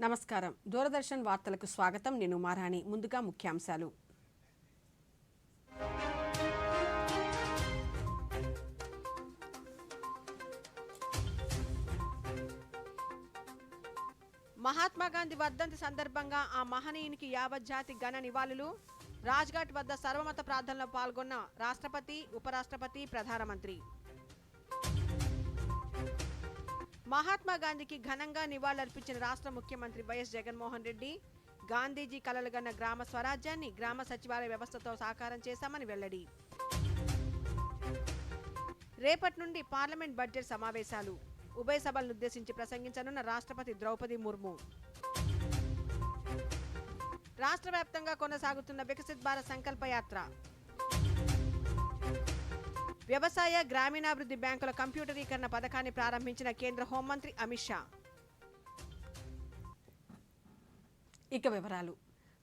నమస్కారం. దూరదర్శన్ వార్తలకు స్వాగతం. నేను మారాణి. ముందుగా ముఖ్యాంశాలు. మహాత్మా గాంధీ వర్ధంతి సందర్భంగా ఆ మహనీయునికి యావత్ జాతి ఘన నివాళులు. రాజ్ఘాట్ వద్ద సర్వమత ప్రార్థనలో పాల్గొన్న రాష్ట్రపతి, ఉపరాష్ట్రపతి, ప్రధానమంత్రి. మహాత్మా గాంధీకి ఘనంగా నివాళులర్పించిన రాష్ట్ర ముఖ్యమంత్రి వైఎస్ జగన్మోహన్ రెడ్డి. గాంధీజీ కలలుగన్న గ్రామ స్వరాజ్యాన్ని గ్రామ సచివాలయ వ్యవస్థతో సాకారం చేశామని వెల్లడి. రేపటి నుండి పార్లమెంట్ బడ్జెట్ సమావేశాలు. ఉభయ సభలను ఉద్దేశించి ప్రసంగించనున్న రాష్ట్రపతి ద్రౌపది ముర్ము. రాష్ట్ర వ్యాప్తంగా కొనసాగుతున్న వికసిత్ భారత్ సంకల్ప యాత్ర. వ్యవసాయ గ్రామీణాభివృద్ధి బ్యాంకుల కంప్యూటరీకరణ పథకాన్ని ప్రారంభించిన కేంద్ర హోంమంత్రి అమిత్ షా. ఇక వివరాలు.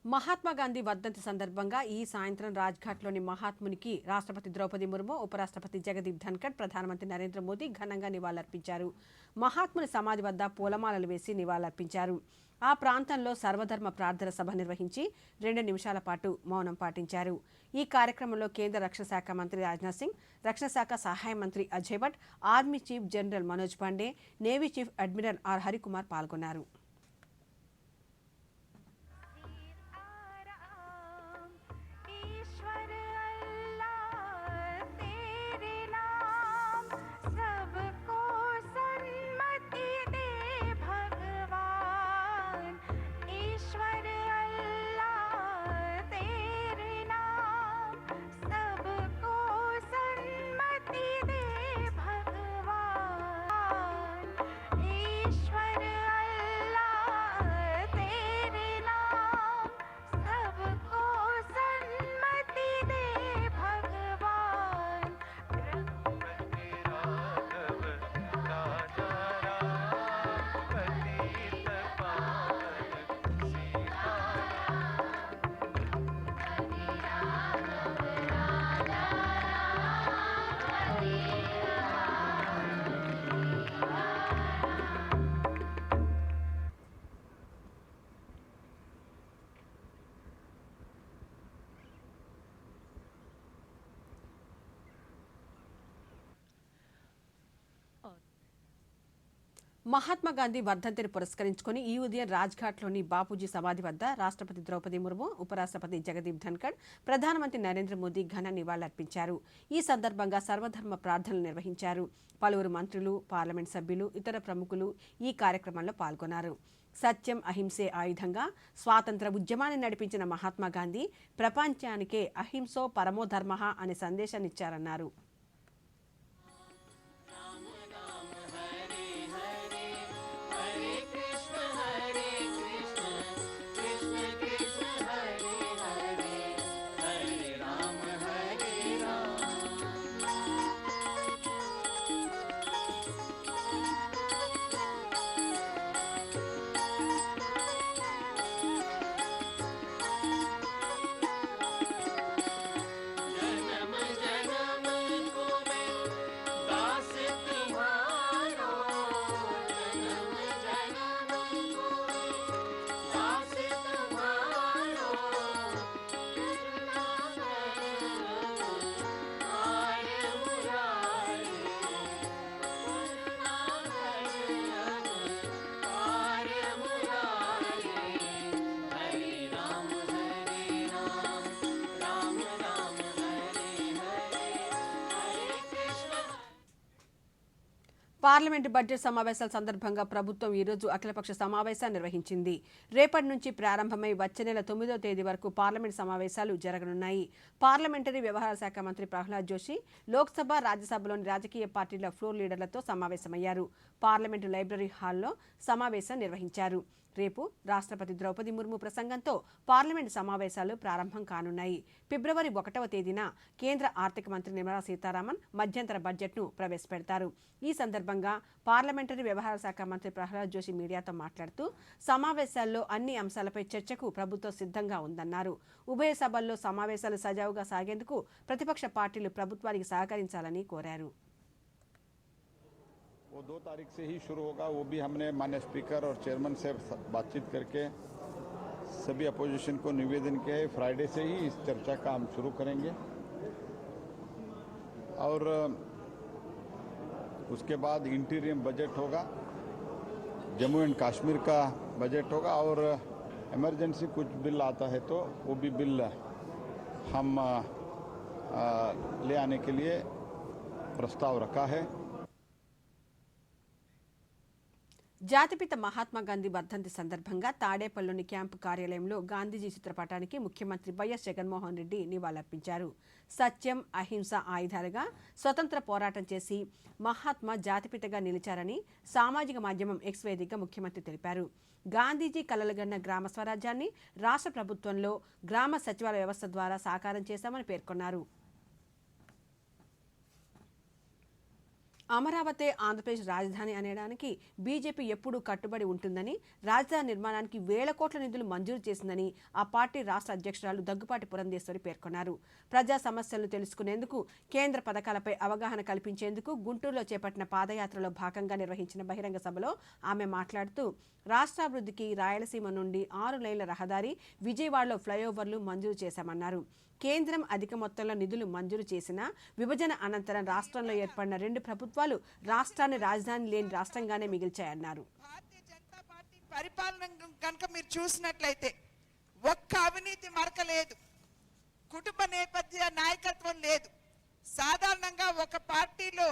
మహాత్మా గాంధీ వర్ధంతి సందర్భంగా ఈ సాయంత్రం రాజ్ఘాట్లోని మహాత్మునికి రాష్ట్రపతి ద్రౌపది ముర్ము, ఉపరాష్ట్రపతి జగదీప్ ధన్కడ్, ప్రధానమంత్రి నరేంద్ర మోదీ ఘనంగా నివాళులర్పించారు. మహాత్ముని సమాధి వద్ద పూలమాలలు వేసి నివాళులర్పించారు. ఆ ప్రాంతంలో సర్వధర్మ ప్రార్థన సభ నిర్వహించి 2 నిమిషాల పాటు మౌనం పాటించారు. ఈ కార్యక్రమంలో కేంద్ర రక్షణ శాఖ మంత్రి రాజ్నాథ్ సింగ్, రక్షణ శాఖ సహాయ మంత్రి Ajay Bhat, army chief general Manoj Pande, navy chief admiral R Harikumar పాల్గొన్నారు. మహాత్మా గాంధీ వర్ధంతిని పురస్కరించుకుని ఈ ఉదయం రాజ్ఘాట్లోని బాపూజీ సమాధి వద్ద రాష్ట్రపతి ద్రౌపది ముర్ము, ఉపరాష్ట్రపతి జగదీప్ ధన్కడ్, ప్రధానమంత్రి నరేంద్ర మోదీ ఘన నివాళులర్పించారు. ఈ సందర్భంగా సర్వధర్మ ప్రార్థనలు నిర్వహించారు. పలువురు మంత్రులు, పార్లమెంట్ సభ్యులు, ఇతర ప్రముఖులు ఈ కార్యక్రమంలో పాల్గొన్నారు. సత్యం అహింసే ఆయుధంగా స్వాతంత్ర ఉద్యమాన్ని నడిపించిన మహాత్మా గాంధీ ప్రపంచానికే అహింసో పరమో ధర్మః అనే సందేశాన్నిచ్చారన్నారు. పార్లమెంటు బడ్జెట్ సమావేశాల సందర్భంగా ప్రభుత్వం ఈరోజు అఖిలపక్ష సమావేశాన్ని నిర్వహించింది. రేపటి నుంచి ప్రారంభమై వచ్చే నెల 9వ తేదీ వరకు పార్లమెంటు సమావేశాలు జరగనున్నాయి. పార్లమెంటరీ వ్యవహారాల శాఖ మంత్రి ప్రహ్లాద్ జోషి లోక్సభ, రాజ్యసభలోని రాజకీయ పార్టీల ఫ్లోర్ లీడర్లతో సమావేశమయ్యారు. పార్లమెంటు లైబ్రరీ హాల్లో సమావేశం నిర్వహించారు. రేపు రాష్ట్రపతి ద్రౌపది ముర్ము ప్రసంగంతో పార్లమెంటు సమావేశాలు ప్రారంభం కానున్నాయి. ఫిబ్రవరి 1వ తేదీన కేంద్ర ఆర్థిక మంత్రి నిర్మలా సీతారామన్ మధ్యంతర బడ్జెట్ను ప్రవేశపెడతారు. ఈ సందర్భంగా పార్లమెంటరీ వ్యవహారాల శాఖ మంత్రి ప్రహ్లాద్ జోషి మీడియాతో మాట్లాడుతూ సమావేశాల్లో అన్ని అంశాలపై చర్చకు ప్రభుత్వం సిద్ధంగా ఉందన్నారు. ఉభయ సభల్లో సమావేశాలు సజావుగా సాగేందుకు ప్రతిపక్ష పార్టీలు ప్రభుత్వానికి సహకరించాలని కోరారు. वो 2 तारीख से ही शुरू होगा। वो भी हमने माननीय स्पीकर और चेयरमैन से बातचीत करके सभी अपोजिशन को निवेदन किया है। फ्राइडे से ही इस चर्चा का हम शुरू करेंगे और उसके बाद इंटीरियम बजट होगा, जम्मू एंड कश्मीर का बजट होगा और इमरजेंसी कुछ बिल आता है तो वो भी बिल हम ले आने के लिए प्रस्ताव रखा है। జాతిపిత మహాత్మా గాంధీ వర్ధంతి సందర్భంగా తాడేపల్లిలోని క్యాంపు కార్యాలయంలో గాంధీజీ చిత్రపటానికి ముఖ్యమంత్రి వైఎస్ జగన్మోహన్ రెడ్డి నివాళులర్పించారు. సత్యం, అహింస ఆయుధాలుగా స్వతంత్ర పోరాటం చేసి మహాత్మా జాతిపితగా నిలిచారని సామాజిక మాధ్యమం ఎక్స్ వేదికగా ముఖ్యమంత్రి తెలిపారు. గాంధీజీ కలలుగన్న గ్రామ స్వరాజ్యాన్ని రాష్ట్ర ప్రభుత్వంలో గ్రామ సచివాలయ వ్యవస్థ ద్వారా సాకారం చేశామని పేర్కొన్నారు. అమరావతి ఆంధ్రప్రదేశ్ రాజధాని అనడానికి బీజేపీ ఎప్పుడూ కట్టుబడి ఉంటుందని, రాజధాని నిర్మాణానికి వేల కోట్ల నిధులు మంజూరు చేసిందని ఆ పార్టీ రాష్ట్ర అధ్యక్షురాలు దగ్గుపాటి పురంధేశ్వరి పేర్కొన్నారు. ప్రజా సమస్యలను తెలుసుకునేందుకు, కేంద్ర పథకాలపై అవగాహన కల్పించేందుకు గుంటూరులో చేపట్టిన పాదయాత్రలో భాగంగా నిర్వహించిన బహిరంగ సభలో ఆమె మాట్లాడుతూ, రాష్ట్రాభివృద్ధికి రాయలసీమ నుండి 6 లైన్ల రహదారి, విజయవాడలో ఫ్లైఓవర్లు మంజూరు చేశామన్నారు. కేంద్రం అధిక మొత్తంలో నిధులు మంజూరు చేసినా విభజన అనంతరం రాష్ట్రంలో ఏర్పడిన 2 ప్రభుత్వాలు రాష్ట్రాన్ని రాజధాని లేని రాష్ట్రంగానే మిగిల్చాయన్నారు. భారతీయ జనతా పార్టీ పరిపాలన కనుక మీరు చూసినట్లయితే ఒక్క అవినీతి మరక లేదు, కుటుంబ నేపథ్య నాయకత్వం లేదు. సాధారణంగా ఒక పార్టీలో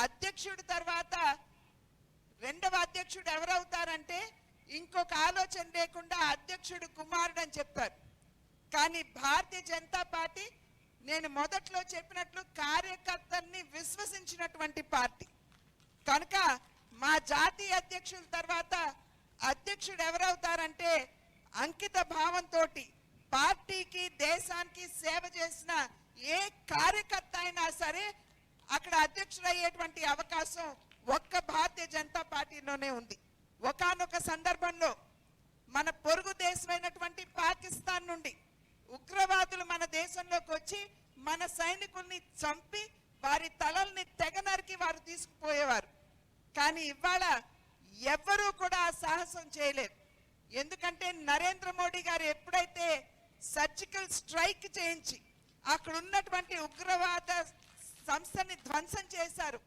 అధ్యక్షుడి తర్వాత రెండవ అధ్యక్షుడు ఎవరవుతారంటే ఇంకొక ఆలోచన లేకుండా అధ్యక్షుడు కుమారుడు అని చెప్తారు. కానీ భారతీయ జనతా పార్టీ నేను మొదట్లో చెప్పినట్లు కార్యకర్తల్ని విశ్వసించినటువంటి పార్టీ కనుక మా జాతీయ అధ్యక్షుల తర్వాత అధ్యక్షుడు ఎవరవుతారంటే అంకిత భావంతో పార్టీకి దేశానికి సేవ చేసిన ఏ కార్యకర్త అయినా సరే అక్కడ అధ్యక్షుడు అయ్యేటువంటి అవకాశం ఒక్క భారతీయ జనతా పార్టీలోనే ఉంది. ఒకానొక సందర్భంలో మన పొరుగు దేశమైనటువంటి పాకిస్తాన్ నుండి ఉగ్రవాదులు మన దేశంలోకి వచ్చి మన సైనికుల్ని చంపి వారి తలల్ని తెగనరికి వారు తీసుకుపోయేవారు. కానీ ఇవాళ ఎవ్వరూ కూడా సాహసం చేయలేరు. ఎందుకంటే నరేంద్ర మోడీ గారు ఎప్పుడైతే సర్జికల్ స్ట్రైక్ చేయించి అక్కడ ఉన్నటువంటి ఉగ్రవాద సంస్థని ధ్వంసం చేశారు.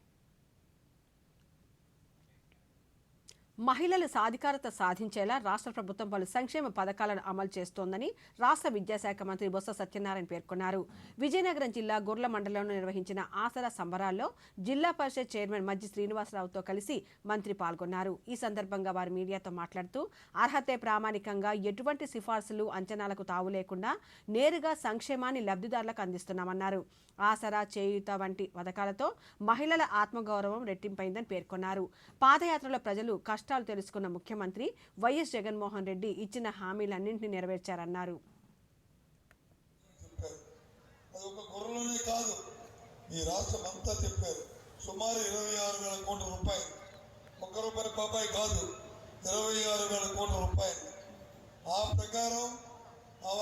మహిళలు సాధికారత సాధించేలా రాష్ట్ర ప్రభుత్వం పలు సంక్షేమ పథకాలను అమలు చేస్తోందని రాష్ట్ర విద్యాశాఖ మంత్రి బొత్స సత్యనారాయణ పేర్కొన్నారు. విజయనగరం జిల్లా గుర్ల మండలంలో నిర్వహించిన ఆసరా సంబరాల్లో జిల్లా పరిషత్ చైర్మన్ మజ్జి శ్రీనివాసరావుతో కలిసి మంత్రి పాల్గొన్నారు. ఈ సందర్భంగా వారు మీడియాతో మాట్లాడుతూ, అర్హతే ప్రామాణికంగా ఎటువంటి సిఫార్సులు, అంచనాలకు తావు లేకుండా నేరుగా సంక్షేమాన్ని లబ్ధిదారులకు అందిస్తున్నామన్నారు. ఆసరా, చేయూత వంటి పథకాలతో మహిళల ఆత్మగౌరవం రెట్టింపైందని పేర్కొన్నారు. పాదయాత్రలో ప్రజలు కష్టాలు తెలుసుకున్న ముఖ్యమంత్రి వైఎస్ జగన్మోహన్ రెడ్డి ఇచ్చిన హామీలన్నింటినీ నెరవేర్చారన్నారు. ఈ రాష్ట్రం అంతా చెప్పారు. సుమారు 26,000 కోట్ల రూపాయలు, ఒక్క రూపాయి పాపాయి కాదు, 26,000 కోట్ల రూపాయలు. ఆ ప్రకారం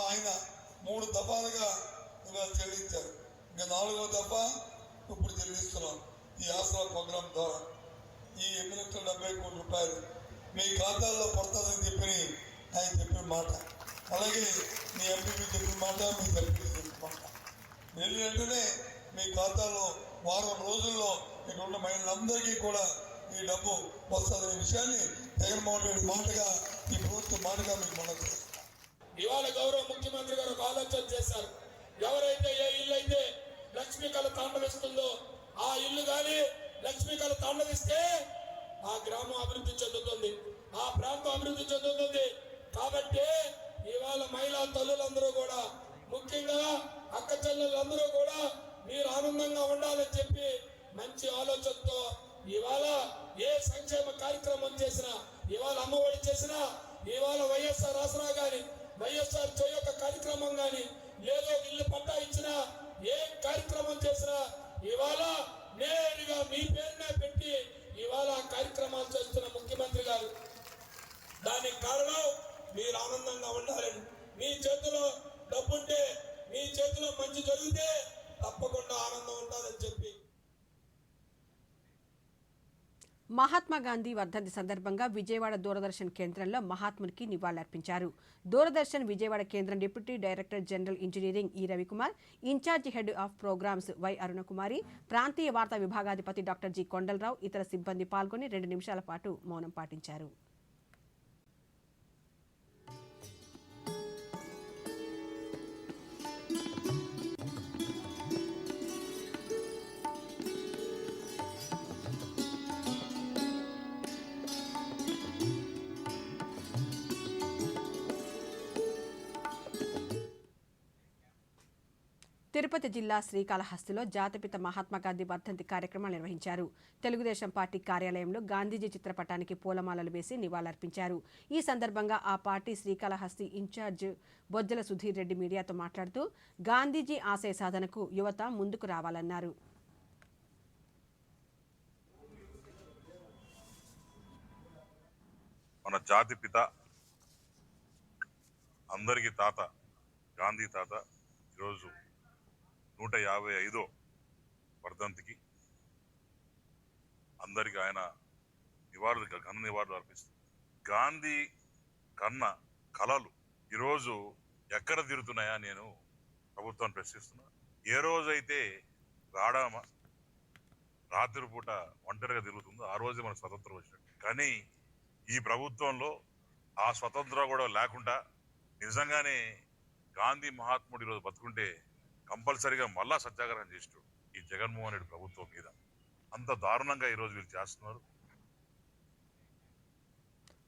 ఆయన 3 దఫాలుగా ఇవాళ చెల్లించారు. ఇంకా 4వ దఫా ఇప్పుడు చెల్లిస్తున్నాం ఈ ఆసరా ప్రోగ్రాం ద్వారా. ఈ 870 కోట్ల రూపాయలు మీ ఖాతాల్లో పడుతుందని చెప్పి ఆయన చెప్పిన మాట, అలాగే మీ ఎంపీ చెప్పిన మాట, మీ ఎంపీ చెప్పిన మాట వెళ్ళి వెంటనే మీ ఖాతాలో వారం రోజుల్లో ఇక్కడ ఉన్న మహిళలందరికీ కూడా ఈ డబ్బు వస్తుందనే విషయాన్ని జగన్మోహన్ రెడ్డి మాటగా, ఈ ప్రభుత్వం మాటగా మీకు మనం చేస్తాం. ఇవాళ గౌరవ ముఖ్యమంత్రి గారు ఒక ఆలోచన చేశారు. ఎవరైతే ఏ ఇల్లు అయితే లక్ష్మీ కళ తాండవిస్తుందో ఆ ఇల్లు కానీ లక్ష్మీ కళ తాండవిస్తే ఆ గ్రామం అభివృద్ధి చెందుతుంది, ఆ ప్రాంతం అభివృద్ధి చెందుతుంది. కాబట్టి ఇవాళ మహిళా తల్లులందరూ కూడా, ముఖ్యంగా అక్క చెల్లెళ్ళందరూ కూడా మీరు ఆనందంగా ఉండాలని చెప్పి మంచి ఆలోచనతో ఇవాళ ఏ సంక్షేమ కార్యక్రమం చేసినా, ఇవాళ అమ్మఒడి చేసినా, ఇవాళ వైఎస్ఆర్ ఆసరా కానీ, వైఎస్ఆర్ చేయొక్క కార్యక్రమం కానీ, లేదో ఇల్లు పట్టా ఇచ్చినా, ఏ కార్యక్రమం చేసినా ఇవాళ నేరుగా మీ పేరునే పెట్టి ఇవాళ కార్యక్రమాలు చేస్తున్న ముఖ్యమంత్రి గారు. దానికి కారణం మీరు ఆనందంగా ఉండాలని. మీ చేతిలో డబ్బుంటే, మీ చేతిలో మంచి జరిగితే తప్పకుండా ఆనందం ఉండాలని చెప్పి మహాత్మా గాంధీ వర్ధంతి సందర్భంగా విజయవాడ దూరదర్శన్ కేంద్రంలో మహాత్మునికి నివాళులర్పించారు. దూరదర్శన్ విజయవాడ కేంద్రం deputy director general engineering E Ravikumar, in charge head of programmes Y Arunakumari, ప్రాంతీయ వార్తా విభాగాధిపతి డాక్టర్ జి కొండలరావు, ఇతర సిబ్బంది పాల్గొని 2 నిమిషాల పాటు మౌనం పాటించారు. తిరుపతి జిల్లా శ్రీకాళహస్తిలో జాతిపిత మహాత్మాగాంధీ వర్ధంతి కార్యక్రమాలు నిర్వహించారు. తెలుగుదేశం పార్టీ కార్యాలయంలో గాంధీజీ చిత్రపటానికి పూలమాలలు వేసి నివాళులర్పించారు. ఈ సందర్భంగా ఆ పార్టీ శ్రీకాళహస్తి ఇన్ఛార్జ్ బొజ్జల సుధీర్ రెడ్డి మీడియాతో మాట్లాడుతూ గాంధీజీ ఆశయ సాధనకు యువత ముందుకు రావాలన్నారు. మన జాతిపిత అందరికీ తాత గాంధీ తాత ఈరోజు 155వ వర్ధంతికి అందరికీ ఆయన ఘన నివాళులు అర్పిస్తారు. గాంధీ కన్న కళలు ఈరోజు ఎక్కడ తిరుగుతున్నాయా నేను ప్రభుత్వాన్ని ప్రశ్నిస్తున్నా. ఏ రోజైతే గాఢమ రాత్రి పూట ఒంటరిగా తిరుగుతుందో ఆ రోజే మనకు స్వతంత్రం వచ్చినట్టు. కానీ ఈ ప్రభుత్వంలో ఆ స్వతంత్రం కూడా లేకుండా నిజంగానే గాంధీ మహాత్ముడు ఈరోజు బతుకుంటే కంపల్సరీగా మళ్ళా సత్యాగ్రహం చేస్తూ ఈ జగన్మోహన్ రెడ్డి ప్రభుత్వం మీద అంత దారుణంగా ఈరోజు వీళ్ళు చేస్తున్నారు.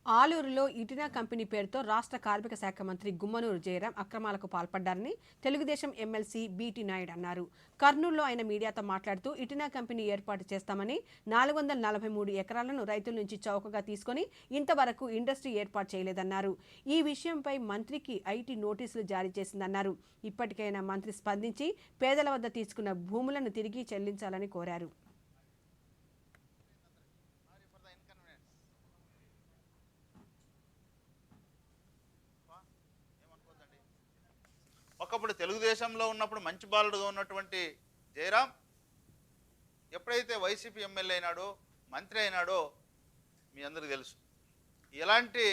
ఆలూరులో ఇటినా కంపెనీ పేరుతో రాష్ట్ర కార్మిక శాఖ మంత్రి గుమ్మనూరు జయరాం అక్రమాలకు పాల్పడ్డారని తెలుగుదేశం ఎమ్మెల్సీ బీటీ నాయుడు అన్నారు. కర్నూలులో ఆయన మీడియాతో మాట్లాడుతూ ఇటినా కంపెనీ ఏర్పాటు చేస్తామని 443 ఎకరాలను రైతుల నుంచి చౌకగా తీసుకుని ఇంతవరకు ఇండస్ట్రీ ఏర్పాటు చేయలేదన్నారు. ఈ విషయంపై మంత్రికి ఐటీ నోటీసులు జారీ చేసిందన్నారు. ఇప్పటికైనా మంత్రి స్పందించి పేదల వద్ద తీసుకున్న భూములను తిరిగి చెల్లించాలని కోరారు. ఒకప్పుడు తెలుగుదేశంలో ఉన్నప్పుడు మంచి బాలుడుగా ఉన్నటువంటి జయరాం ఎప్పుడైతే వైసీపీ ఎమ్మెల్యే అయినాడో మంత్రి అయినాడో మీ అందరికీ తెలుసు. ఎలాంటి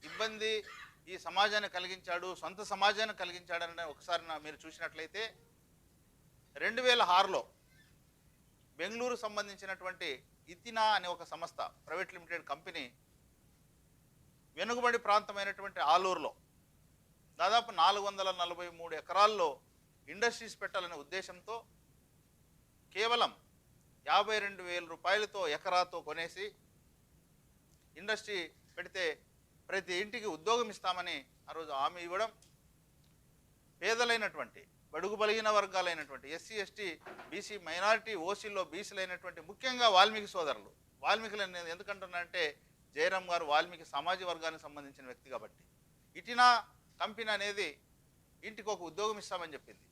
ఇబ్బంది ఈ సమాజాన్ని కలిగించాడు, సొంత సమాజాన్ని కలిగించాడని ఒకసారి మీరు చూసినట్లయితే 2006లో బెంగళూరు సంబంధించినటువంటి ఇతినా అనే ఒక సంస్థ ప్రైవేట్ లిమిటెడ్ కంపెనీ వెనుకబడి ప్రాంతమైనటువంటి ఆలూరులో దాదాపు 443 ఎకరాల్లో ఇండస్ట్రీస్ పెట్టాలనే ఉద్దేశంతో కేవలం 52,000 రూపాయలతో ఎకరాతో కొనేసి ఇండస్ట్రీ పెడితే ప్రతి ఇంటికి ఉద్యోగం ఇస్తామని ఆ రోజు హామీ ఇవ్వడం, పేదలైనటువంటి బడుగు బలిగిన వర్గాలైనటువంటి ఎస్సీ ఎస్టీ బీసీ మైనారిటీ ఓసీలో బీసీలైనటువంటి ముఖ్యంగా వాల్మీకి సోదరులు, వాల్మీకులు నేను ఎందుకంటున్నానంటే జయరాం గారు వాల్మీకి సామాజిక వర్గానికి సంబంధించిన వ్యక్తి కాబట్టి ఇటినా కంపెనీ అనేది ఇంటికి ఒక ఉద్యోగం ఇస్తామని చెప్పింది.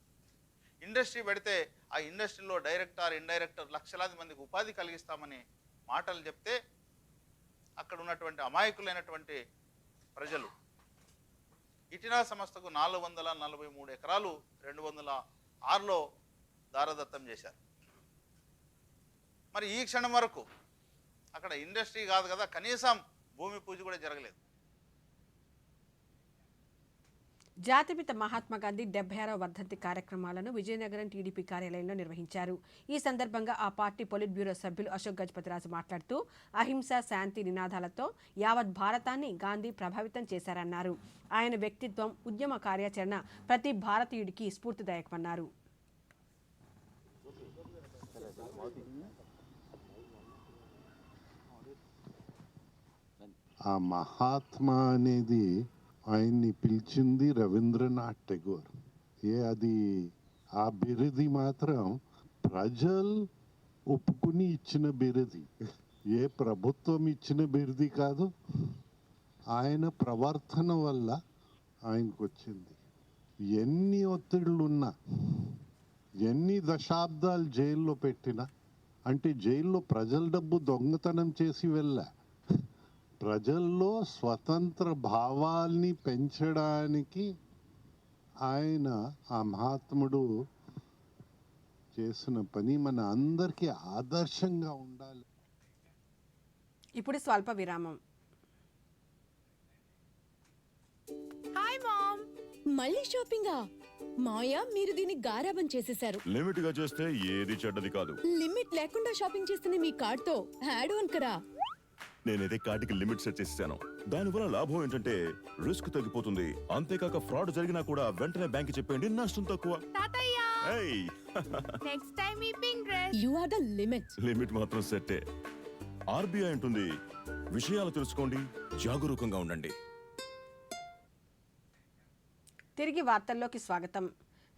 ఇండస్ట్రీ పెడితే ఆ ఇండస్ట్రీలో డైరెక్టర్ ఇండైరెక్టర్ లక్షలాది మందికి ఉపాధి కలిగిస్తామని మాటలు చెప్తే అక్కడ ఉన్నటువంటి అమాయకులైనటువంటి ప్రజలు ఇటినా సంస్థకు 443 ఎకరాలు 2006లో దారదత్తం చేశారు. మరి ఈ క్షణం వరకు అక్కడ ఇండస్ట్రీ కాదు కదా, కనీసం భూమి పూజ కూడా జరగలేదు. జాతిపిత మహాత్మాగాంధీ 76వ వర్ధంతి కార్యక్రమాలను విజయనగరం టీడీపీ కార్యాలయంలో నిర్వహించారు. ఈ సందర్భంగా ఆ పార్టీ పొలిట్ బ్యూరో సభ్యులు అశోక్ గజపతిరాజు మాట్లాడుతూ అహింస శాంతి నినాదాలతో యావత్ భారతాన్ని గాంధీ ప్రభావితం చేశారన్నారు. ఆయన వ్యక్తిత్వం, ఉద్యమ కార్యాచరణ ప్రతి భారతీయుడికి స్ఫూర్తిదాయకమన్నారు. ఆ మహాత్మా అనేది ఆయన్ని పిలిచింది రవీంద్రనాథ్ ఠాగూర్. అది ఆ బిరుది మాత్రం ప్రజలు ఒప్పుకుని ఇచ్చిన బిరుది, ఏ ప్రభుత్వం ఇచ్చిన బిరుది కాదు. ఆయన ప్రవర్తన వల్ల ఆయనకు వచ్చింది. ఎన్ని ఒత్తిళ్లున్నా, ఎన్ని దశాబ్దాలు జైల్లో పెట్టినా, అంటే జైల్లో ప్రజల డబ్బు దొంగతనం చేసి వెళ్ళా, ప్రజల్లో స్వతంత్ర భావాల్ని పెంచడానికి ఆయన ఆ మహాత్ముడు చేసిన పని మన అందరికీ ఆదర్శంగా ఉండాలి. ఇప్పుడు స్వల్ప విరామం. Hi mom. మళ్ళీ షాపింగా? మాయా, మీరు దీన్ని గారాబం చేసేశారు. లిమిట్ గా చేస్తే ఏది చెడ్డది కాదు. లిమిట్ లేకుండా షాపింగ్ చేస్తున్న మీ కార్డ్ తో యాడ్ ఆన్ కరా. నేనైతే కార్డుకి లిమిట్ సెట్ చేసేసాను. దానివల్ల లాభం ఏంటంటే రిస్క్ తగ్గిపోతుంది. అంతేకాక ఫ్రాడ్ జరిగినా కూడా వెంటనే బ్యాంక్ చెప్పండి, నష్టం తక్కువ. నెక్స్ట్ టైం ఈ pink dress. You are the limit. Limit మాత్రం సెట్టే. ఆర్బీఐ అంటుంది, విషయాలు తెలుసుకోండి, జాగరూకంగా ఉండండి. తిరిగి వార్తల్లోకి స్వాగతం.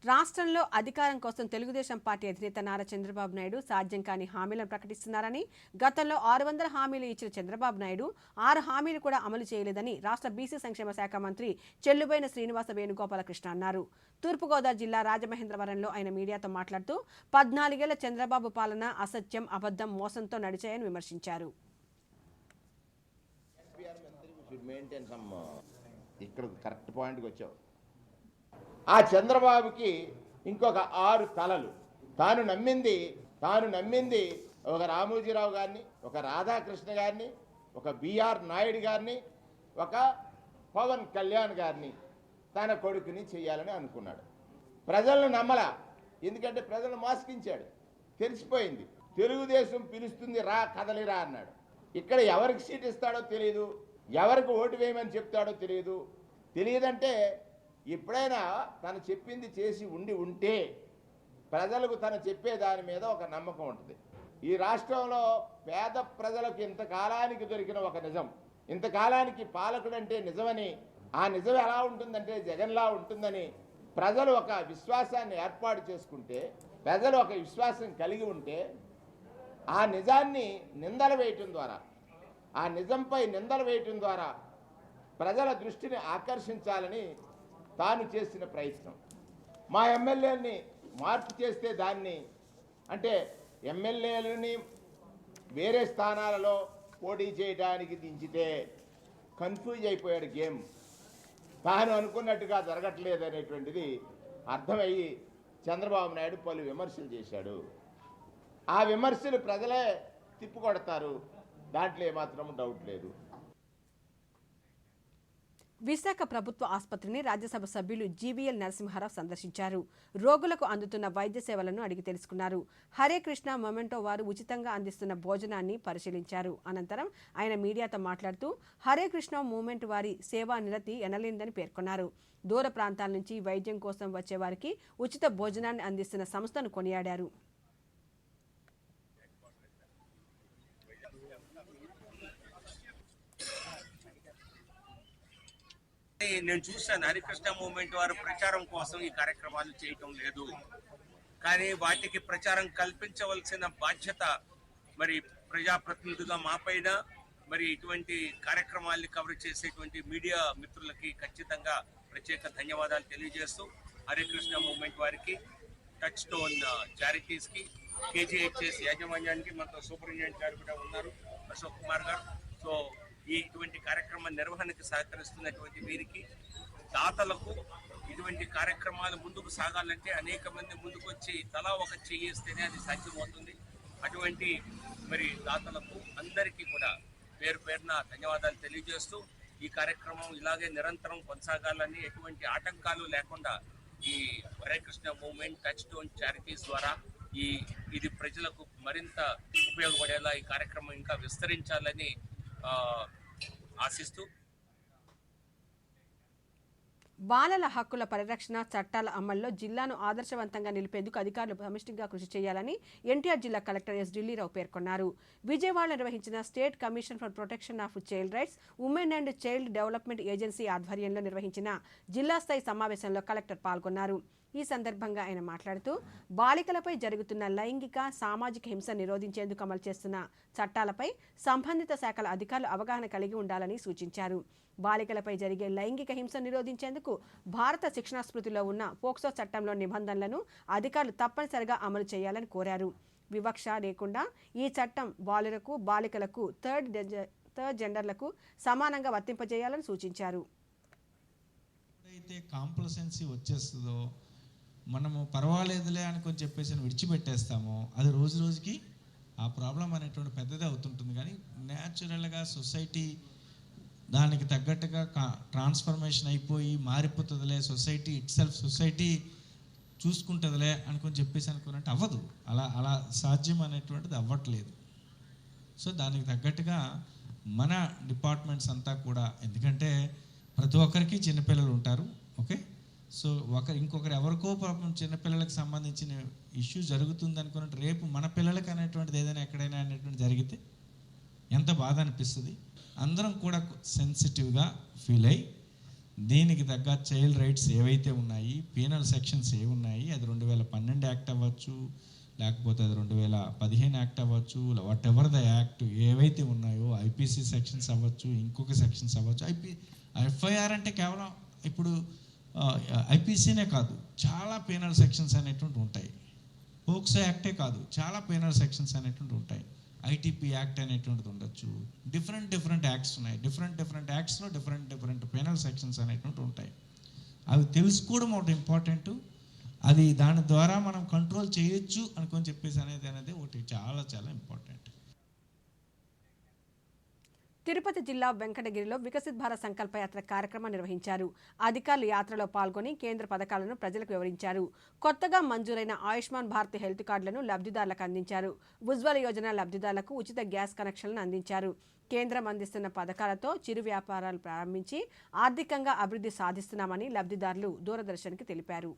రాష్ట్రంలో అధికారం కోసం తెలుగుదేశం పార్టీ అధినేత నారా చంద్రబాబు నాయుడు సాధ్యం కాని హామీలను ప్రకటిస్తున్నారని, గతంలో 600 హామీలు ఇచ్చిన చంద్రబాబు నాయుడు 6 హామీలు కూడా అమలు చేయలేదని రాష్ట్ర బీసీ సంక్షేమ శాఖ మంత్రి చెల్లుబోయిన శ్రీనివాస వేణుగోపాలకృష్ణ అన్నారు. తూర్పుగోదావరి జిల్లా రాజమహేంద్రవరంలో ఆయన మీడియాతో మాట్లాడుతూ 14 ఏళ్ల చంద్రబాబు పాలన అసత్యం, అబద్ధం, మోసంతో నడిచాయని విమర్శించారు. ఇక్కడ కరెక్ట్ పాయింట్కి వచ్చావు. ఆ చంద్రబాబుకి ఇంకొక 6 తలలు. తాను నమ్మింది ఒక రామోజీరావు గారిని, ఒక రాధాకృష్ణ గారిని, ఒక బిఆర్ నాయుడు గారిని, ఒక పవన్ కళ్యాణ్ గారిని తన కొడుకుని చేయాలని అనుకున్నాడు. ప్రజలను నమ్మలా, ఎందుకంటే ప్రజలను మోసగించాడు. తెలిసిపోయింది. తెలుగుదేశం పిలుస్తుంది, రా కదలిరా అన్నాడు. ఇక్కడ ఎవరికి సీట్ ఇస్తాడో తెలియదు, ఎవరికి ఓటు వేయమని చెప్తాడో తెలియదంటే ఎప్పుడైనా తను చెప్పింది చేసి ఉంటే ప్రజలకు తను చెప్పే దాని మీద ఒక నమ్మకం ఉంటుంది. ఈ రాష్ట్రంలో పేద ప్రజలకు ఇంతకాలానికి దొరికిన ఒక నిజం, ఇంతకాలానికి పాలకుడంటే నిజమని, ఆ నిజం ఎలా ఉంటుందంటే జగన్లా ఉంటుందని ప్రజలు ఒక విశ్వాసాన్ని ఏర్పాటు చేసుకుంటే, ప్రజలు ఒక విశ్వాసం కలిగి ఉంటే, ఆ నిజాన్ని నిందలు వేయటం ద్వారా, ఆ నిజంపై నిందలు వేయటం ద్వారా ప్రజల దృష్టిని ఆకర్షించాలని తాను చేసిన ప్రయత్నం. మా ఎమ్మెల్యేలని మార్పు చేస్తే దాన్ని, అంటే ఎమ్మెల్యేలని వేరే స్థానాలలో పోటీ చేయడానికి దించితే కన్ఫ్యూజ్ అయిపోయాడు గేమ్. తాను అనుకున్నట్టుగా జరగట్లేదు అనేటువంటిది అర్థమయ్యి చంద్రబాబు నాయుడు పలు విమర్శలు చేశాడు. ఆ విమర్శలు ప్రజలే తిప్పుకొడతారు, దాంట్లో ఏమాత్రం డౌట్ లేదు. విశాఖ ప్రభుత్వ ఆసుపత్రిని రాజ్యసభ సభ్యులు జీవీఎల్ నరసింహారావు సందర్శించారు. రోగులకు అందుతున్న వైద్య సేవలను అడిగి తెలుసుకున్నారు. హరే కృష్ణ మొమెంటో వారు ఉచితంగా అందిస్తున్న భోజనాన్ని పరిశీలించారు. అనంతరం ఆయన మీడియాతో మాట్లాడుతూ హరే కృష్ణ మూవ్మెంట్ వారి సేవా నిరతి ఎనలేనిదని పేర్కొన్నారు. దూర ప్రాంతాల నుంచి వైద్యం కోసం వచ్చే వారికి ఉచిత భోజనాన్ని అందిస్తున్న సంస్థను కొనియాడారు. నేను చూశాను, హరికృష్ణ మూవ్మెంట్ వారు ప్రచారం కోసం ఈ కార్యక్రమాలు చేయటం లేదు. కానీ వాటికి ప్రచారం కల్పించవలసిన బాధ్యత మరి ప్రజాప్రతినిధులుగా మాపైన, మరి ఇటువంటి కార్యక్రమాల్ని కవర్ చేసేటువంటి మీడియా మిత్రులకి ఖచ్చితంగా ప్రత్యేక ధన్యవాదాలు తెలియజేస్తూ, హరికృష్ణ మూవ్మెంట్ వారికి, టచ్ స్టోన్ చారిటీస్కి, కేజీహెచ్ఎస్ యాజమాన్యానికి, మనతో సూపరింటెండెంట్ గారు కూడా ఉన్నారు అశోక్ కుమార్ గారు. సో ఇటువంటి కార్యక్రమ నిర్వహణకు సహకరిస్తున్నటువంటి వీరికి, దాతలకు, ఇటువంటి కార్యక్రమాలు ముందుకు సాగాలంటే అనేక మంది ముందుకు వచ్చి తలా ఒక చెయ్యిస్తేనే అది సాధ్యమవుతుంది. అటువంటి మరి దాతలకు అందరికీ కూడా పేరు పేరున ధన్యవాదాలు తెలియజేస్తూ, ఈ కార్యక్రమం ఇలాగే నిరంతరం కొనసాగాలని, ఎటువంటి ఆటంకాలు లేకుండా ఈ Hare Krishna movement, touch stone charities ద్వారా ఇది ప్రజలకు మరింత ఉపయోగపడేలా ఈ కార్యక్రమం ఇంకా విస్తరించాలని ఆశిస్తూ, బాలల హక్కుల పరిరక్షణ చట్టాల అమల్లో జిల్లాను ఆదర్శవంతంగా నిలిపేందుకు అధికారులు సమిష్టిగా కృషి చేయాలని ఎన్టీఆర్ జిల్లా కలెక్టర్ ఎస్ ఢిల్లీరావు పేర్కొన్నారు. విజయవాడలో నిర్వహించిన state commission for protection of child rights, women and child development agency ఆధ్వర్యంలో నిర్వహించిన జిల్లా స్థాయి సమావేశంలో కలెక్టర్ పాల్గొన్నారు. ఈ సందర్భంగా ఆయన మాట్లాడుతూ బాలికలపై జరుగుతున్న లైంగిక, సామాజిక హింస నిరోధించేందుకు అమలు చేస్తున్న చట్టాలపై సంబంధిత శాఖల అధికారులు అవగాహన కలిగి ఉండాలని సూచించారు. బాలికలపై జరిగే లైంగిక హింస నిరోధించేందుకు భారత శిక్షణా స్మృతిలో ఉన్న పోక్సో చట్టంలో నిబంధనలను అధికారులు తప్పనిసరిగా అమలు చేయాలని కోరారు. వివక్ష లేకుండా ఈ చట్టం బాలురకు, బాలికలకు, థర్డ్ జెండర్లకు సమానంగా వర్తింపజేయాలని సూచించారు. ఎప్పుడైతే కాంప్లసెన్సీ వచ్చేస్తుందో, మనము పర్వాలేదులే అని కొంచెం చెప్పేసి విడిచిపెట్టేస్తామో, అది రోజు రోజుకి ఆ ప్రాబ్లం అనేటువంటి పెద్దది అవుతుంటుంది. కానీ న్యాచురల్గా సొసైటీ దానికి తగ్గట్టుగా ట్రాన్స్ఫర్మేషన్ అయిపోయి మారిపోతుందిలే, సొసైటీ సొసైటీ చూసుకుంటుందిలే అనుకొని చెప్పేసి అనుకున్నట్టు అవ్వదు. అలా సాధ్యం అనేటువంటిది అవ్వట్లేదు. సో దానికి తగ్గట్టుగా మన డిపార్ట్మెంట్స్ అంతా కూడా, ఎందుకంటే ప్రతి ఒక్కరికి చిన్నపిల్లలు ఉంటారు. ఓకే, సో ఇంకొకరు ఎవరికో పాపం చిన్నపిల్లలకు సంబంధించిన ఇష్యూ జరుగుతుంది అనుకున్నట్టు రేపు మన పిల్లలకి అనేటువంటిది ఏదైనా ఎక్కడైనా అనేటువంటి జరిగితే ఎంత బాధ అనిపిస్తుంది. అందరం కూడా సెన్సిటివ్గా ఫీల్ అయ్యి దీనికి తగ్గ చైల్డ్ రైట్స్ ఏవైతే ఉన్నాయి, పీనల్ సెక్షన్స్ ఏమున్నాయి, అది 2012 యాక్ట్ అవ్వచ్చు, లేకపోతే అది 2015 యాక్ట్ అవ్వచ్చు, వాట్ ఎవర్ ద యాక్ట్ ఏవైతే ఉన్నాయో ఐపీసీ సెక్షన్స్ అవ్వచ్చు, ఇంకొక సెక్షన్స్ అవ్వచ్చు. ఎఫ్ఐఆర్ అంటే కేవలం ఇప్పుడు ఐపీసీనే కాదు, చాలా పీనల్ సెక్షన్స్ అనేటువంటి ఉంటాయి. పోక్సో యాక్టే కాదు, చాలా పీనల్ సెక్షన్స్ అనేటువంటి ఉంటాయి. ఐటీపీ యాక్ట్ అనేటువంటిది ఉండొచ్చు. డిఫరెంట్ యాక్ట్స్ ఉన్నాయి. డిఫరెంట్ యాక్ట్స్లో డిఫరెంట్ పీనల్ సెక్షన్స్ అనేటువంటి ఉంటాయి. అవి తెలుసుకోవడం ఒకటి ఇంపార్టెంట్. అది దాని ద్వారా మనం కంట్రోల్ చేయొచ్చు అనుకొని చెప్పేసి అనేది ఒకటి చాలా చాలా ఇంపార్టెంట్. తిరుపతి జిల్లా వెంకటగిరిలో వికసిత్ భారత్ సంకల్ప యాత్ర కార్యక్రమం నిర్వహించారు. అధికారులు యాత్రలో పాల్గొని కేంద్ర పథకాలను ప్రజలకు వివరించారు. కొత్తగా మంజూరైన ఆయుష్మాన్ భారత్ హెల్త్ కార్డులను లబ్ధిదారులకు అందించారు. ఉజ్వల యోజన లబ్ధిదారులకు ఉచిత గ్యాస్ కనెక్షన్లను అందించారు. కేంద్రం అందిస్తున్న పథకాలతో చిరు వ్యాపారాలు ప్రారంభించి ఆర్థికంగా అభివృద్ధి సాధిస్తున్నామని లబ్ధిదారులు దూరదర్శన్కి తెలిపారు.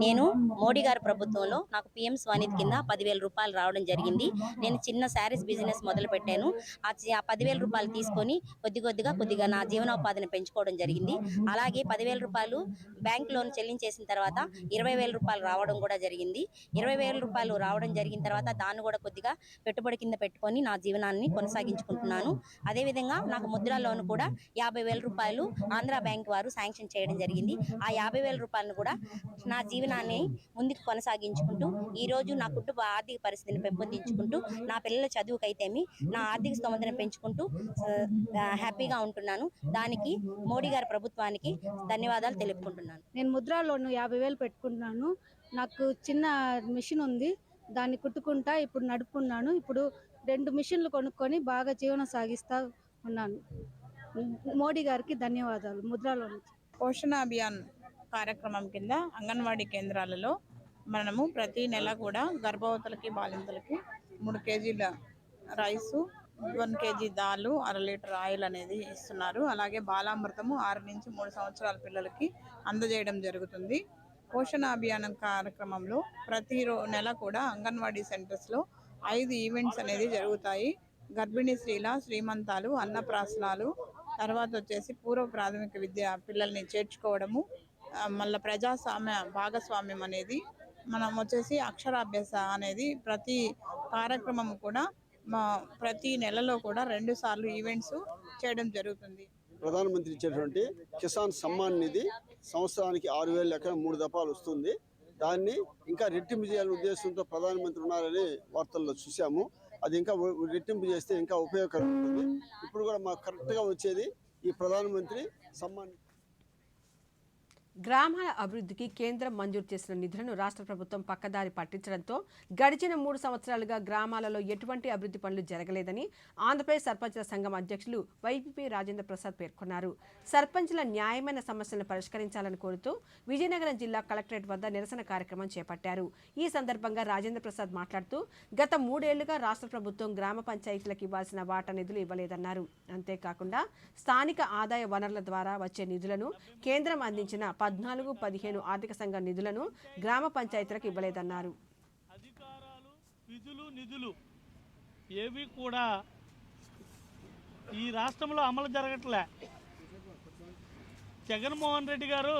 నేను మోడీ గారి ప్రభుత్వంలో నాకు పిఎం స్వానిధి కింద 10,000 రూపాయలు రావడం జరిగింది. నేను చిన్న శారీస్ బిజినెస్ మొదలు పెట్టాను. ఆ 10,000 రూపాయలు తీసుకొని కొద్దిగా నా జీవనోపాధిని పెంచుకోవడం జరిగింది. అలాగే 10,000 రూపాయలు బ్యాంక్ లోన్ చెల్లించేసిన తర్వాత 20,000 రూపాయలు రావడం కూడా జరిగింది. 20,000 రూపాయలు రావడం జరిగిన తర్వాత దాన్ని కూడా కొద్దిగా పెట్టుబడి కింద పెట్టుకొని నా జీవనాన్ని కొనసాగించుకుంటున్నాను. అదేవిధంగా నాకు ముద్రా లోన్ కూడా 50,000 రూపాయలు ఆంధ్ర బ్యాంక్ వారు శాంక్షన్ చేయడం జరిగింది. ఆ 50,000 రూపాయలను కూడా నా జీవనాన్ని ముందుకు కొనసాగించుకుంటూ ఈరోజు నా కుటుంబ ఆర్థిక పరిస్థితిని పెంపొందించుకుంటూ నా పిల్లల చదువుకైతేమి నా ఆర్థిక స్తోమతను పెంచుకుంటూ హ్యాపీగా ఉంటున్నాను. దానికి మోడీ గారి ప్రభుత్వానికి ధన్యవాదాలు తెలుపుకుంటున్నాను. నేను ముద్రా లోన్ 50,000 పెట్టుకుంటున్నాను. నాకు చిన్న మిషన్ ఉంది, దాన్ని కుట్టుకుంటా ఇప్పుడు నడుపుకున్నాను. ఇప్పుడు 2 మిషన్లు కొనుక్కొని బాగా జీవనం సాగిస్తా ఉన్నాను. మోడీ గారికి ధన్యవాదాలు. ముద్రా లోన్ పోషణ అభియాన్ కార్యక్రమం కింద అంగన్వాడీ కేంద్రాలలో మనము ప్రతి నెల కూడా గర్భవతులకి బాలింతలకి 3 కేజీల రైసు, 1 కేజీ దాలు, 1/2 లీటర్ ఆయిల్ అనేది ఇస్తున్నారు. అలాగే బాలామృతము 6 నుంచి 3 సంవత్సరాల పిల్లలకి అందజేయడం జరుగుతుంది. పోషణ అభియానం కార్యక్రమంలో ప్రతి నెల కూడా అంగన్వాడీ సెంటర్స్లో 5 ఈవెంట్స్ అనేది జరుగుతాయి. గర్భిణీ స్త్రీల శ్రీమంతాలు, అన్నప్రాసనాలు, తర్వాత వచ్చేసి పూర్వ ప్రాథమిక విద్య పిల్లల్ని చేర్చుకోవడము, మళ్ళీ ప్రజాస్వామ్య భాగస్వామ్యం అనేది, మనం వచ్చేసి అక్షరాభ్యాస అనేది ప్రతి కార్యక్రమం కూడా ప్రతి నెలలో కూడా 2 సార్లు ఈవెంట్స్ చేయడం జరుగుతుంది. ప్రధానమంత్రి ఇచ్చేటువంటి కిసాన్ సమ్మాన్ నిధి సంవత్సరానికి 6,000 లెక్క 3 దఫాలు వస్తుంది. దాన్ని ఇంకా రెట్టింపు చేయాలనే ఉద్దేశంతో ప్రధానమంత్రి ఉన్నారని వార్తల్లో చూసాము. అది ఇంకా రెట్టింపు చేస్తే ఇంకా ఉపయోగకరం ఉంటుంది. ఇప్పుడు కూడా మాకు కరెక్ట్గా వచ్చేది ఈ ప్రధానమంత్రి సమ్మాన్. గ్రామాల అభివృద్ధికి కేంద్రం మంజూరు చేసిన నిధులను రాష్ట్ర ప్రభుత్వం పక్కదారి పట్టించడంతో గడిచిన 3 సంవత్సరాలుగా గ్రామాలలో ఎటువంటి అభివృద్ధి పనులు జరగలేదని ఆంధ్రప్రదేశ్ సర్పంచ్ల సంఘం అధ్యక్షులు వైపీపీ రాజేంద్ర ప్రసాద్ పేర్కొన్నారు. సర్పంచ్ల న్యాయమైన సమస్యలను పరిష్కరించాలని కోరుతూ విజయనగరం జిల్లా కలెక్టరేట్ వద్ద నిరసన కార్యక్రమం చేపట్టారు. ఈ సందర్భంగా రాజేంద్ర ప్రసాద్ మాట్లాడుతూ గత 3 ఏళ్లుగా రాష్ట్ర ప్రభుత్వం గ్రామ పంచాయతీలకు ఇవ్వాల్సిన వాటా నిధులు ఇవ్వలేదన్నారు. అంతేకాకుండా స్థానిక ఆదాయ వనరుల ద్వారా వచ్చే నిధులను కేంద్రం అందించిన 14-15 ఆర్థిక సంఘ నిధులను గ్రామ పంచాయతీలకు ఇవ్వలేదన్నారు. అధికారాలు, విధులు, నిధులు ఏవి కూడా ఈ రాష్ట్రంలో అమలు జరగట్లే. జగన్మోహన్ రెడ్డి గారు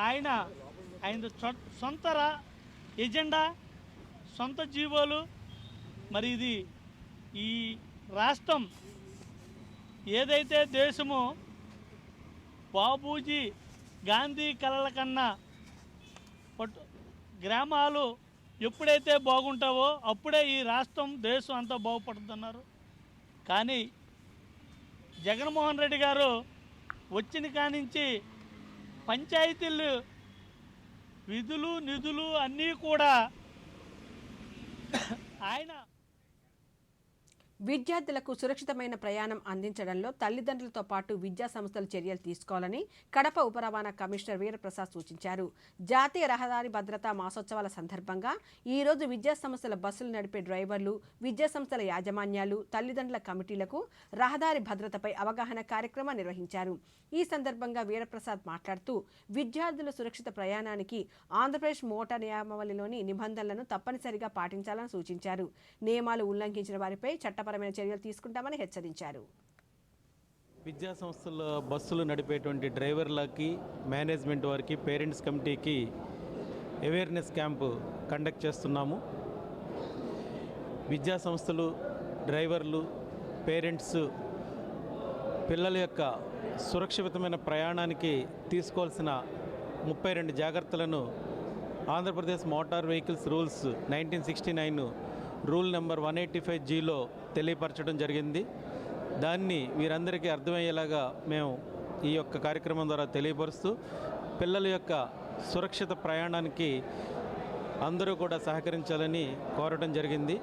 ఆయన సొంత ఎజెండా, సొంత జీవోలు, మరి ఇది ఈ రాష్ట్రం ఏదైతే దేశము బాబూజీ గాంధీ కలల కన్నా గ్రామాలు ఎప్పుడైతే బాగుంటావో అప్పుడే ఈ రాష్ట్రం దేశం అంతా బాగుపడుతున్నారు. కానీ జగన్మోహన్ రెడ్డి గారు వచ్చిన కానించి పంచాయతీలు విధులు నిధులు అన్నీ కూడా ఆయన విద్యార్థులకు సురక్షితమైన ప్రయాణం అందించడంలో తల్లిదండ్రులతో పాటు విద్యా సంస్థలు చర్యలు తీసుకోవాలని కడప ఉప రవాణా కమిషనర్ వీరప్రసాద్ సూచించారు. జాతీయ రహదారి భద్రతా మాసోత్సవాల సందర్భంగా ఈ రోజు విద్యా సంస్థల బస్సులు నడిపే డ్రైవర్లు, విద్యా సంస్థల యాజమాన్యాలు, తల్లిదండ్రుల కమిటీలకు రహదారి భద్రతపై అవగాహన కార్యక్రమం నిర్వహించారు. ఈ సందర్భంగా వీరప్రసాద్ మాట్లాడుతూ విద్యార్థుల సురక్షిత ప్రయాణానికి ఆంధ్రప్రదేశ్ మోటార్ నియమావళిలోని నిబంధనలను తప్పనిసరిగా పాటించాలని సూచించారు. నియమాలు ఉల్లంఘించిన వారిపై చట్టపరమైన చర్యలు తీసుకుంటామని హెచ్చరించారు. విద్యా సంస్థల బస్సులు నడిపేటువంటి డ్రైవర్లకి, మేనేజ్మెంట్ వారికి, పేరెంట్స్ కమిటీకి అవేర్నెస్ క్యాంపు కండక్ట్ చేస్తున్నాము. విద్యా సంస్థలు, డ్రైవర్లు, పేరెంట్స్ పిల్లల యొక్క సురక్షితమైన ప్రయాణానికి తీసుకోవాల్సిన 32 జాగ్రత్తలను Andhra Pradesh motor vehicles rules 1969 rule number 185Gలో తెలియపరచడం జరిగింది. దాన్ని వీరందరికీ అర్థమయ్యేలాగా మేము ఈ యొక్క కార్యక్రమం ద్వారా తెలియపరుస్తూ పిల్లల యొక్క సురక్షిత ప్రయాణానికి అందరూ కూడా సహకరించాలని కోరడం జరిగింది.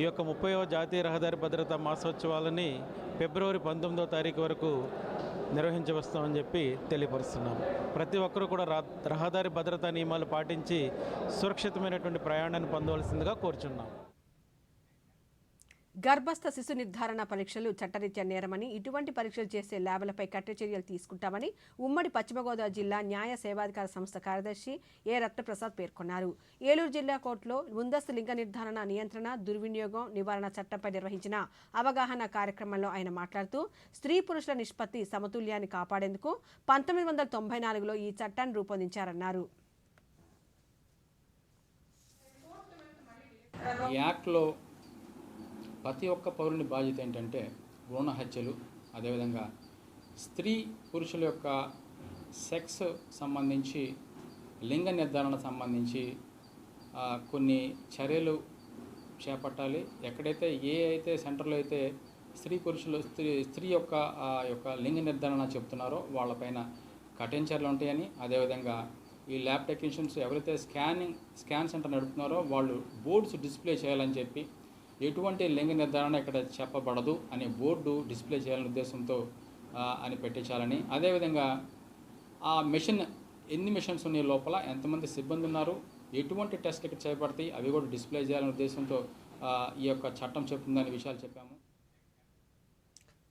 ఈ యొక్క 30వ జాతీయ రహదారి భద్రతా మాసోత్సవాలని ఫిబ్రవరి 19వ తారీఖు వరకు నిర్వహించవస్తామని చెప్పి తెలియపరుస్తున్నాము. ప్రతి ఒక్కరూ కూడా రహదారి భద్రతా నియమాలు పాటించి సురక్షితమైనటువంటి ప్రయాణాన్ని పొందవలసిందిగా కోరుచున్నాము. గర్భస్థ శిశు నిర్ధారణ పరీక్షలు చట్టరీత్యా నేరమని, ఇటువంటి పరీక్షలు చేసే ల్యాబ్లపై కఠిన చర్యలు తీసుకుంటామని ఉమ్మడి పశ్చిమ గోదావరి జిల్లా న్యాయ సేవాధికార సంస్థ కార్యదర్శి ఏ రత్నప్రసాద్ పేర్కొన్నారు. ఏలూరు జిల్లా కోర్టులో ముందస్తు లింగ నిర్ధారణ నియంత్రణ, దుర్వినియోగం నివారణ చట్టంపై నిర్వహించిన అవగాహన కార్యక్రమంలో ఆయన మాట్లాడుతూ స్త్రీ పురుషుల నిష్పత్తి సమతుల్యాన్ని కాపాడేందుకు 1994లో ఈ చట్టాన్ని రూపొందించారన్నారు. యాక్ట్లో ప్రతి ఒక్క పౌరుని బాధ్యత ఏంటంటే భ్రూణ హత్యలు, అదేవిధంగా స్త్రీ పురుషుల యొక్క సెక్స్ సంబంధించి లింగ నిర్ధారణ సంబంధించి కొన్ని చర్యలు చేపట్టాలి. ఎక్కడైతే అయితే సెంటర్లో అయితే స్త్రీ యొక్క లింగ నిర్ధారణ చెప్తున్నారో వాళ్ళపైన కఠిన చర్యలు ఉంటాయని, అదేవిధంగా ఈ ల్యాబ్ టెక్నీషియన్స్ ఎవరైతే స్కాన్ సెంటర్ నడుపుతున్నారో వాళ్ళు బోర్డ్స్ డిస్ప్లే చేయాలని చెప్పి ఎటువంటి లింగ నిర్ధారణ ఇక్కడ చెప్పబడదు అనే బోర్డు డిస్ప్లే చేయాలనే ఉద్దేశంతో అని పెట్టించాలని, అదేవిధంగా ఆ మెషిన్ ఎన్ని మెషిన్స్ ఉన్నాయి, లోపల ఎంతమంది సిబ్బంది ఉన్నారు, ఎటువంటి టెస్ట్ ఇక్కడ చేపడతాయి అవి కూడా డిస్ప్లే చేయాలనే ఉద్దేశంతో ఈ యొక్క చట్టం చెప్తుందనే విషయాలు చెప్పాము.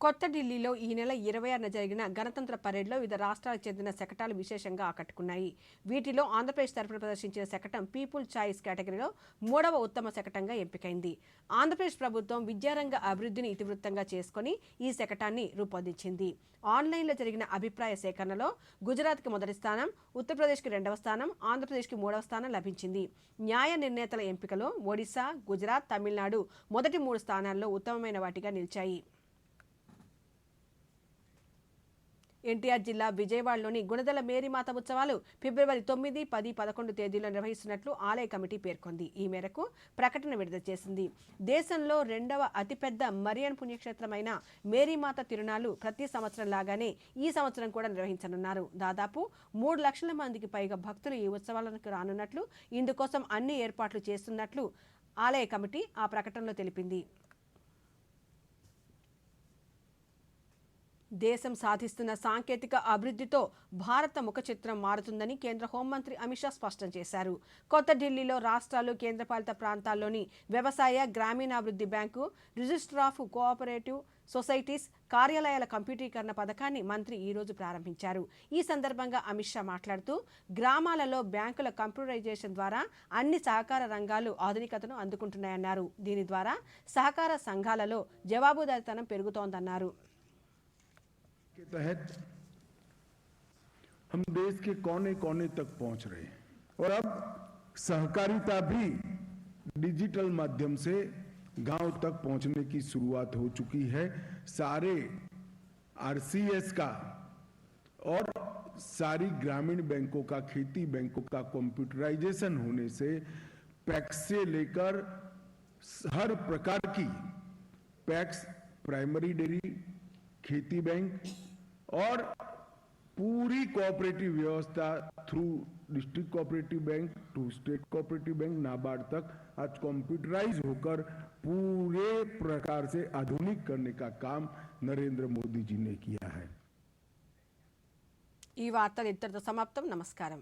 కొత్త ఢిల్లీలో ఈ నెల 26న జరిగిన గణతంత్ర పరేడ్లో వివిధ రాష్ట్రాలకు చెందిన శకటాలు విశేషంగా ఆకట్టుకున్నాయి. వీటిలో ఆంధ్రప్రదేశ్ తరఫున ప్రదర్శించిన శకటం పీపుల్ చాయిస్ కేటగిరీలో 3వ ఉత్తమ శకటంగా ఎంపికైంది. ఆంధ్రప్రదేశ్ ప్రభుత్వం విద్యారంగ అభివృద్ధిని ఇతివృత్తంగా చేసుకుని ఈ శకటాన్ని రూపొందించింది. ఆన్లైన్లో జరిగిన అభిప్రాయ సేకరణలో గుజరాత్కి మొదటి స్థానం, ఉత్తరప్రదేశ్కి 2వ స్థానం, ఆంధ్రప్రదేశ్కి 3వ స్థానం లభించింది. న్యాయ నిర్ణేతల ఎంపికలో ఒడిశా, గుజరాత్, తమిళనాడు మొదటి 3 స్థానాల్లో ఉత్తమమైన వాటిగా నిలిచాయి. ఎన్టీఆర్ జిల్లా విజయవాడలోని గుణదల మేరీమాత ఉత్సవాలు ఫిబ్రవరి 9, 10, 11 తేదీల్లో నిర్వహిస్తున్నట్లు ఆలయ కమిటీ పేర్కొంది. ఈ మేరకు ప్రకటన విడుదల చేసింది. దేశంలో 2వ అతిపెద్ద మరియన్ పుణ్యక్షేత్రమైన మేరీమాత తిరునాళ్లు ప్రతి సంవత్సరం లాగానే ఈ సంవత్సరం కూడా నిర్వహించనున్నారు. దాదాపు 3 లక్షల మందికి పైగా భక్తులు ఈ ఉత్సవాలకు రానున్నట్లు, ఇందుకోసం అన్ని ఏర్పాట్లు చేస్తున్నట్లు ఆలయ కమిటీ ఆ ప్రకటనలో తెలిపింది. దేశం సాధిస్తున్న సాంకేతిక అభివృద్ధితో భారత ముఖ చిత్రం మారుతుందని కేంద్ర హోంమంత్రి అమిత్ షా స్పష్టం చేశారు. కొత్త ఢిల్లీలో రాష్ట్రాలు, కేంద్రపాలిత ప్రాంతాల్లోని వ్యవసాయ, గ్రామీణాభివృద్ధి bank, register of cooperative societies కార్యాలయాల కంప్యూటీకరణ పథకాన్ని మంత్రి ఈరోజు ప్రారంభించారు. ఈ సందర్భంగా అమిత్ షా మాట్లాడుతూ గ్రామాలలో బ్యాంకుల కంప్యూటరైజేషన్ ద్వారా అన్ని సహకార రంగాలు ఆధునికతను అందుకుంటున్నాయన్నారు. దీని ద్వారా సహకార సంఘాలలో జవాబుదారీతనం పెరుగుతోందన్నారు. के तहत हम देश के कोने कोने तक पहुंच रहे हैं और अब सहकारिता भी डिजिटल माध्यम से गांव तक पहुंचने की शुरुआत हो चुकी है. सारे आरसीएस का और सारी ग्रामीण बैंकों का, खेती बैंकों का कंप्यूटराइजेशन होने से पैक्स से लेकर हर प्रकार की पैक्स, प्राइमरी डेयरी, खेती बैंक और पूरी कोऑपरेटिव व्यवस्था through district cooperative bank to state cooperative bank NABARD तक आज कंप्यूटराइज होकर पूरे प्रकार से आधुनिक करने का काम नरेंद्र मोदी जी ने किया है। ఈ వార్తలు ఇంతటితో సమాప్తం. నమస్కారం.